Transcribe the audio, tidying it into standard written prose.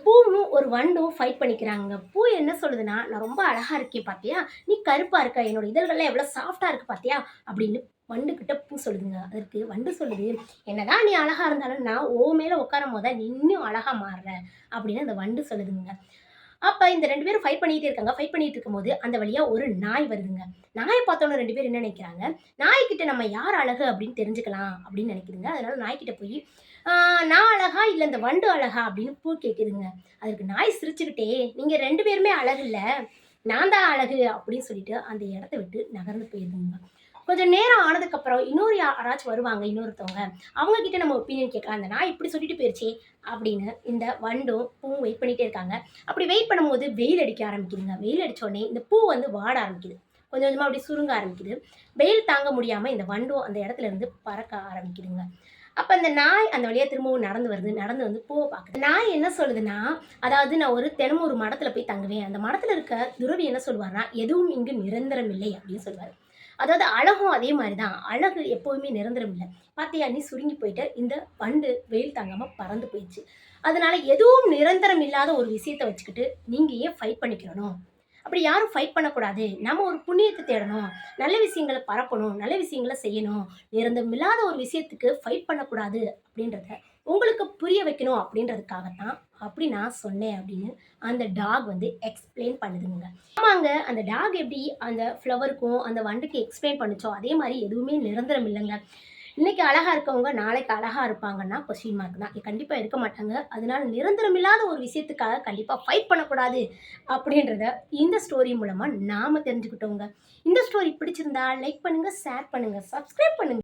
பூவும் ஒரு வண்டும் ஃபைட் பண்ணிக்கிறாங்க. பூ என்ன சொல்லுதுன்னா, "நான் ரொம்ப அழகா இருக்கேன் பாத்தியா? நீ கருப்பா இருக்க. என்னோட இதழ்கள்லாம் எவ்வளோ சாஃப்ட்டா இருக்கு பாத்தியா?" அப்படின்னு வண்டுகிட்ட பூ சொல்லுதுங்க. அதற்கு வண்டு சொல்லுது, "என்னதான் நீ அழகா இருந்தாலும் நான் உன் மேல உட்காரும்போது தான் நீ இன்னும் அழகா மாறுற." அப்படின்னு அந்த வண்டு சொல்லுதுங்க. அப்ப இந்த 2 பேரும் ஃபைட் பண்ணிட்டே இருக்காங்க. ஃபைட் பண்ணிட்டு இருக்கும்போது, அந்த வழியா ஒரு நாய் வருதுங்க. நாய பார்த்தோனே 2 பேரும் என்ன நெனைக்கிறாங்க, நாய்க்கிட்ட நம்ம யார் அழகு அப்படின்னு தெரிஞ்சுக்கலாம் அப்படின்னு நெனைக்குதுங்க. அதனால நாய்க்கிட்ட போயி, "ஆ நான் அழகா? இல்ல இந்த வண்டு அழகா?" அப்படின்னு பூ கேட்குதுங்க. அதற்கு நாய் சிரிச்சுக்கிட்டே, "நீங்க 2 பேருமே அழகு இல்ல. நான் தான் அழகு." அப்படின்னு சொல்லிட்டு அந்த இடத்த விட்டு நகர்ந்து போயிருதுங்க. கொஞ்சம் நேரம் ஆனதுக்கப்புறம் இன்னொரு யாராச்சும் வருவாங்க இன்னொருத்தவங்க. அவங்க கிட்ட நம்ம ஒப்பீனியன் கேட்கலாம். "அந்த நாய் இப்படி சொல்லிட்டு போயிருச்சே." அப்படின்னு இந்த வண்டும், பூவும் வெயிட் பண்ணிட்டே இருக்காங்க. அப்படி வெயிட் பண்ணும்போது வெயில் அடிக்க ஆரம்பிக்குதுங்க. வெயில் அடிச்ச உடனே இந்த பூ வந்து வாட ஆரம்பிக்குது. கொஞ்சம் கொஞ்சமா அப்படியே சுருங்க ஆரம்பிக்குது. வெயில் தாங்க முடியாம இந்த வண்டும் அந்த இடத்துல இருந்து பறக்க ஆரம்பிக்குதுங்க. அப்ப அந்த நாய் அந்த வழியா திரும்பவும் நடந்து வருது. நடந்து வந்து பூவ பாக்குது. நாய் என்ன சொல்லுதுன்னா, அதாவது நான் தினமும் ஒரு மடத்துல போய் தங்குவேன். அந்த மடத்துல இருக்க துறவி என்ன சொல்வார்ன்னா, "எதுவும் இங்கு நிரந்தரம் இல்லை" அப்படின்னு சொல்வாரு. அதாவது அழகும் அதே மாரி தான். அழகு எப்பவுமே நிரந்தரம் இல்ல. "பாத்தியா நீ சுருங்கி போயிட்ட." இந்த வண்டு வெயில் தாங்காம பறந்து போயிருச்சு. அதனால எதுவும் நிரந்தரம் இல்லாத ஒரு விஷயத்த வச்சுக்கிட்டு, நீங்க ஏன் ஃபைட் பண்ணிக்கிறணும்? அப்படி யாரும் ஃபைட் பண்ணக்கூடாது. நம்ம ஒரு புண்ணியத்த தேடணும். நல்ல விஷயங்கள பரப்பணும். நல்ல விஷயங்கள செய்யணும். நிரந்தரம் இல்லாத ஒரு விஷயத்துக்கு ஃபைட் பண்ணக்கூடாது அப்படின்றத உங்களுக்கு புரிய வைக்கணும் அப்படின்றதுக்காக தான் அப்படி நான் சொன்னேன் அப்படின்னு அந்த டாக் வந்து எக்ஸ்பிளைன் பண்ணுதுங்க. ஆமாங்க. அந்த டாக் எப்படி அந்த ஃப்ளவருக்கும், அந்த வண்டுக்கு எக்ஸ்பிளைன் பண்ணுச்சோ, அதே மாரி எதுவுமே நிரந்தரம் இல்லங்க. இன்னைக்கு அழகா இருக்கவங்க, நாளைக்கு அழகா இருப்பாங்கன்னா, கொஸ்டின் மார்க் தான். கண்டிப்பா இருக்க மாட்டாங்க. அதனால நிரந்தரம் இல்லாத ஒரு விஷயத்துக்காக கண்டிப்பா ஃபைட் பண்ணக்கூடாது அப்படின்றத இந்த ஸ்டோரி மூலமா நாம தெரிஞ்சுக்கிட்டோங்க. இந்த ஸ்டோரி பிடிச்சிருந்தா லைக் பண்ணுங்க, ஷேர் பண்ணுங்க, சப்ஸ்கிரைப் பண்ணுங்க.